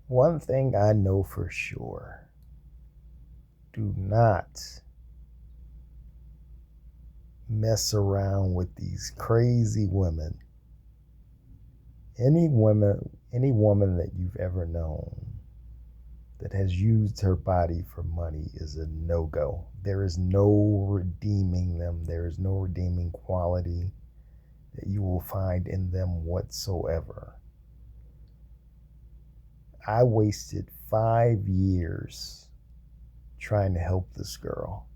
One thing I know for sure, do not mess around with these crazy women. Any woman that you've ever known that has used her body for money is a no-go. There is no redeeming them. There is no redeeming quality that you will find in them whatsoever. I wasted 5 years trying to help this girl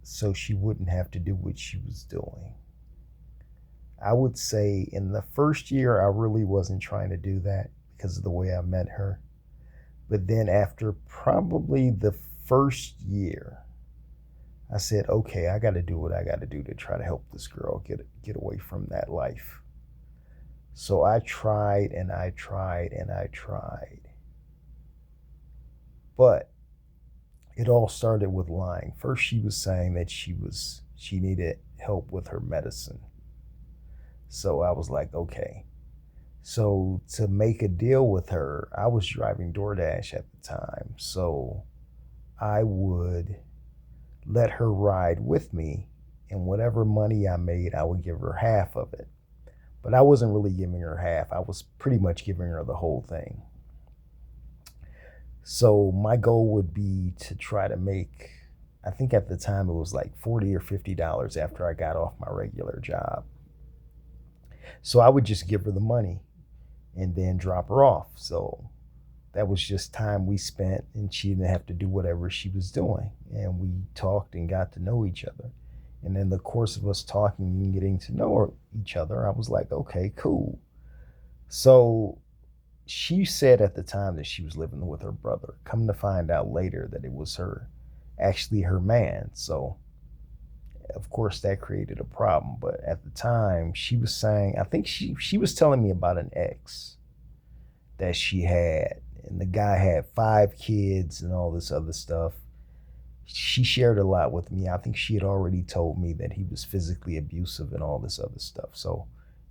so she wouldn't have to do what she was doing. I would say in the first year, I really wasn't trying to do that because of the way I met her. But then after probably the first year, I said, okay, I got to do what I got to do to try to help this girl get away from that life. So I tried and I tried and I tried. But it all started with lying. First, she was saying that she needed help with her medicine. So I was like, okay. So to make a deal with her, I was driving DoorDash at the time. So I would let her ride with me, and whatever money I made, I would give her half of it. But I wasn't really giving her half. I was pretty much giving her the whole thing. So my goal would be to try to make, I think at the time it was like $40 or $50 after I got off my regular job. So I would just give her the money and then drop her off. So that was just time we spent, and she didn't have to do whatever she was doing. And we talked and got to know each other. And in the course of us talking and getting to know each other, I was like, okay, cool. So she said at the time that she was living with her brother. Come to find out later that it was actually her man. So of course that created a problem. But at the time, she was saying, I think she was telling me about an ex that she had, and the guy had 5 kids and all this other stuff. She shared a lot with me. I think she had already told me that he was physically abusive and all this other stuff. So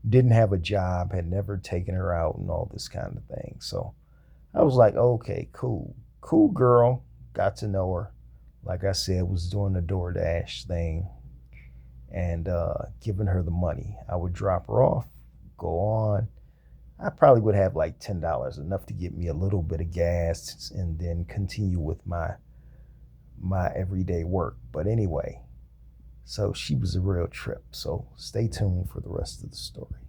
didn't have a job, had never taken her out and all this kind of thing. So I was like, okay, cool. Cool girl. Got to know her. Like I said, was doing the DoorDash thing and giving her the money. I would drop her off, go on. I probably would have like $10, enough to get me a little bit of gas, and then continue with my everyday work. But anyway, so she was a real trip. So stay tuned for the rest of the story.